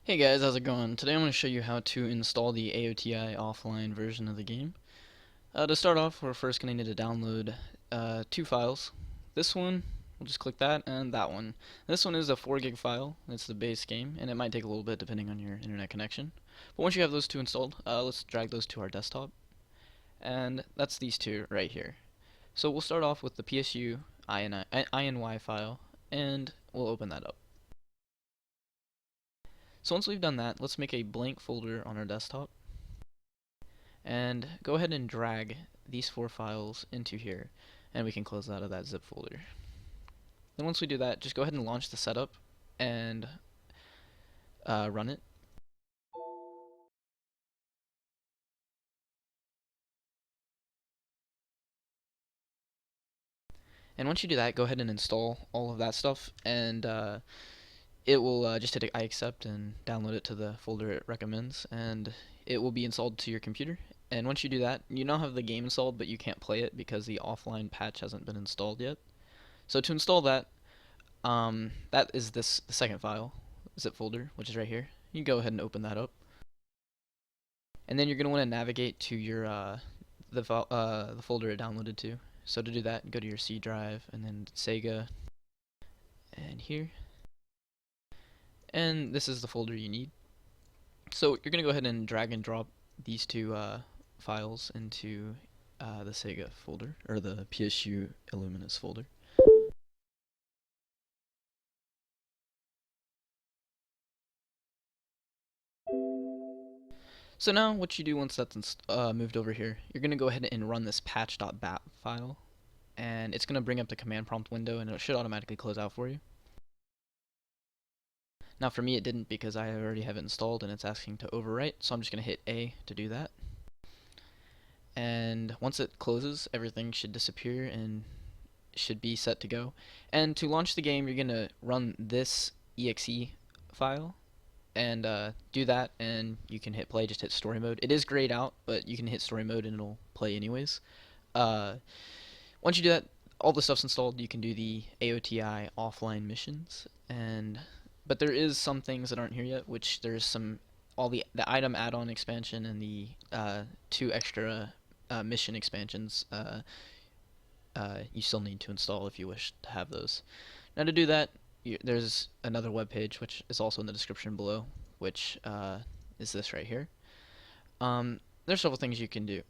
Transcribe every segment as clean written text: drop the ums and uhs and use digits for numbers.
Hey guys, how's it going? Today I'm going to show you how to install the AOTI offline version of the game. To start off, we're first going to need to download two files. This one, we'll just click that, and that one. This one is a 4 gig file. It's the base game, and it might take a little bit depending on your internet connection. But once you have those two installed, let's drag those to our desktop. And that's these two right here. So we'll start off with the PSU INY file, and we'll open that up. So once we've done that, let's make a blank folder on our desktop and go ahead and drag these 4 files into here, and we can close out of that zip folder. Then once we do that, just go ahead and launch the setup and run it. And once you do that, go ahead and install all of that stuff, and it will just hit I accept and download it to the folder it recommends, and it will be installed to your computer. And once you do that, you now have the game installed, but you can't play it because the offline patch hasn't been installed yet. So to install that, that is the second file, zip folder, which is right here. You can go ahead and open that up, and then you're gonna want to navigate to your the folder it downloaded to. So to do that, go to your C drive, and then Sega, and here, and this is the folder you need. So you're gonna go ahead and drag and drop these two files into the Sega folder, or the PSU Illuminous folder. So now what you do once that's moved over here, you're going to go ahead and run this patch.bat file, and it's going to bring up the command prompt window, and it should automatically close out for you. Now for me it didn't because I already have it installed and it's asking to overwrite, so I'm just going to hit A to do that. And once it closes, everything should disappear and should be set to go. And to launch the game, you're going to run this exe file, and do that, and you can hit play. Just hit story mode. It is grayed out, but you can hit story mode and it'll play anyways. Once you do that, all the stuff's installed. You can do the AOTI offline missions, but there is some things that aren't here yet, which there's all the item add-on expansion and the 2 extra mission expansions you still need to install if you wish to have those. Now to do that, there's another web page which is also in the description below, which is this right here. There's several things you can do.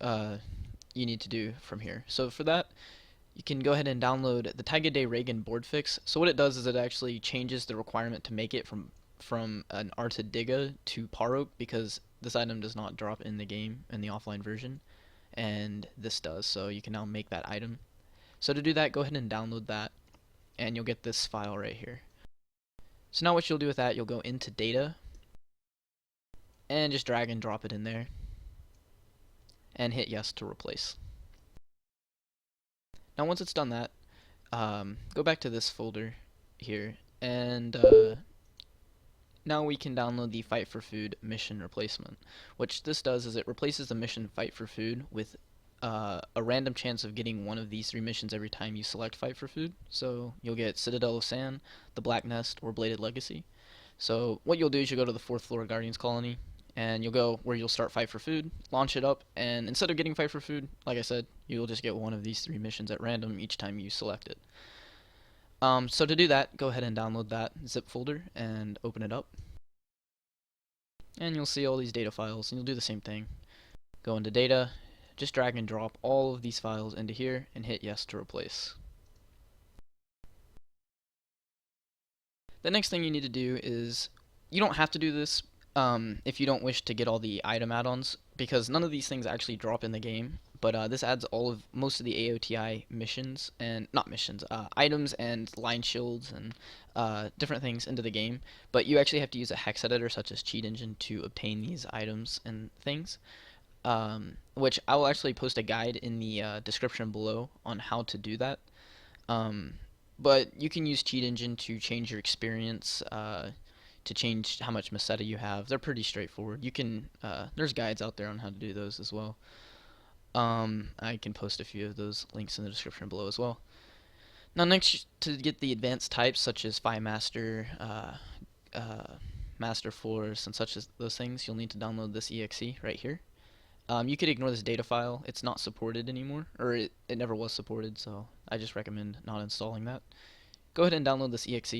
You need to do from here. So for that, you can go ahead and download the Tag-A-Day Reagan board fix. So what it does is it actually changes the requirement to make it from an Arta-Diga to Parok, because this item does not drop in the game in the offline version, and this does. So you can now make that item. So to do that, go ahead and download that, and you'll get this file right here. So now what you'll do with that, you'll go into data and just drag and drop it in there and hit yes to replace. Now once it's done that, go back to this folder here, and now we can download the Fight for Food mission replacement. Which this does is it replaces the mission Fight for Food with a random chance of getting one of these 3 missions every time you select Fight for Food. So you'll get Citadel of Sand, the Black Nest, or Bladed Legacy. So what you'll do is you'll go to the 4th floor Guardians Colony, and you'll go where you'll start Fight for Food, launch it up, and instead of getting Fight for Food, like I said, you'll just get one of these 3 missions at random each time you select it. So to do that, go ahead and download that zip folder and open it up. And you'll see all these data files, and you'll do the same thing. Go into data, just drag and drop all of these files into here and hit yes to replace. The next thing you need to do is, you don't have to do this if you don't wish to get all the item add-ons, because none of these things actually drop in the game, but this adds most of the AOTI missions, and not missions, items and line shields and different things into the game, but you actually have to use a hex editor such as Cheat Engine to obtain these items and things. Which I will actually post a guide in the description below on how to do that. But you can use Cheat Engine to change your experience, to change how much Meseta you have. They're pretty straightforward. You can there's guides out there on how to do those as well. I can post a few of those links in the description below as well. Now next, to get the advanced types such as Master, master floors and such as those things, you'll need to download this exe right here. You could ignore this data file. It's not supported anymore, or it never was supported, so I just recommend not installing that. Go ahead and download this exe,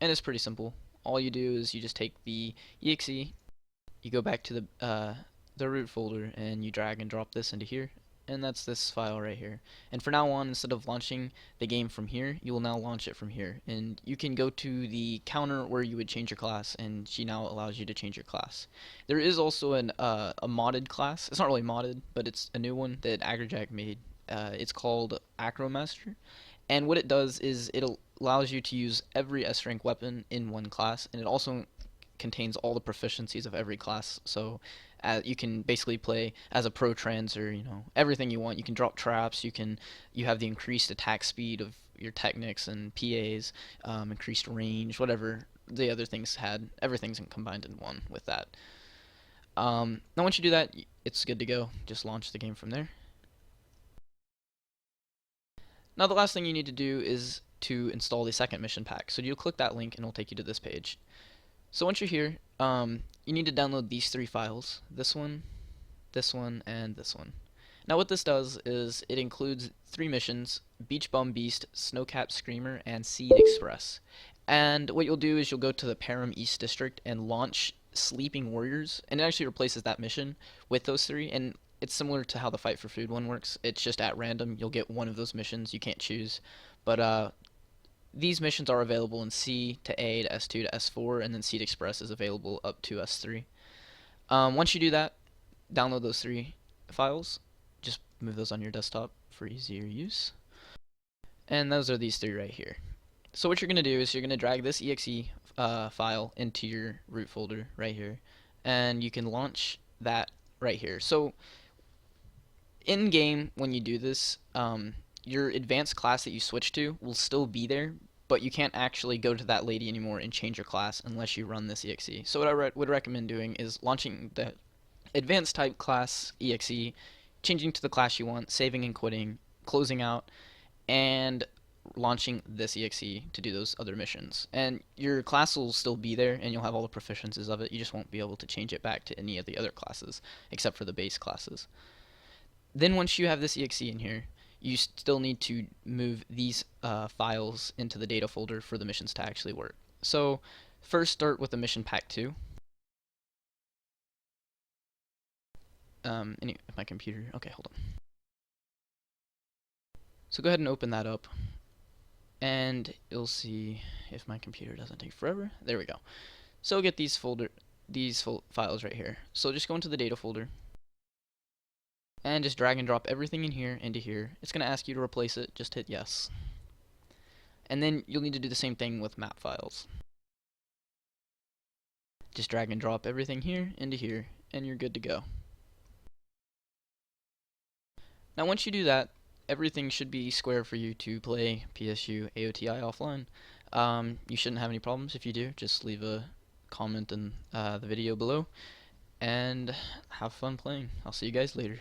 and it's pretty simple. All you do is you just take the exe, you go back to the root folder, and you drag and drop this into here, and that's this file right here. And for now on, instead of launching the game from here, you will now launch it from here. And you can go to the counter where you would change your class, and she now allows you to change your class. There is also a modded class. It's not really modded, but it's a new one that HackGoDz made. It's called Acromaster, and what it does is it allows you to use every S-rank weapon in one class, and it also contains all the proficiencies of every class. So you can basically play as a pro trans, or everything you want. You can drop traps. You have the increased attack speed of your technics and PAs, increased range, whatever the other things had. Everything's combined in one with that. Now once you do that, it's good to go. Just launch the game from there. Now the last thing you need to do is to install the second mission pack. So you'll click that link and it'll take you to this page. So once you're here, you need to download these 3 files. This one, and this one. Now what this does is it includes 3 missions: Beach Bum Beast, Snowcap Screamer, and Seed Express. And what you'll do is you'll go to the Param East District and launch Sleeping Warriors, and it actually replaces that mission with those 3, and it's similar to how the Fight for Food one works. It's just at random. You'll get one of those missions. You can't choose. But these missions are available in C to A to S2 to S4, and then Seed Express is available up to S3. Once you do that, download those 3 files. Just move those on your desktop for easier use. And those are these 3 right here. So what you're going to do is you're going to drag this exe file into your root folder right here, and you can launch that right here. So in game, when you do this, your advanced class that you switch to will still be there, but you can't actually go to that lady anymore and change your class unless you run this exe. So what I would recommend doing is launching the advanced type class exe, changing to the class you want, saving and quitting, closing out, and launching this exe to do those other missions. And your class will still be there, and you'll have all the proficiencies of it. You just won't be able to change it back to any of the other classes except for the base classes. Then once you have this exe in here, you still need to move these files into the data folder for the missions to actually work. So first start with the mission pack 2. My computer, okay, hold on. So go ahead and open that up, and you'll see if my computer doesn't take forever. There we go. So get these files right here. So just go into the data folder and just drag and drop everything in here into here. It's going to ask you to replace it. Just hit yes. And then you'll need to do the same thing with map files. Just drag and drop everything here into here, and you're good to go. Now once you do that, everything should be square for you to play PSU AOTI offline. You shouldn't have any problems. If you do, just leave a comment in the video below, and have fun playing. I'll see you guys later.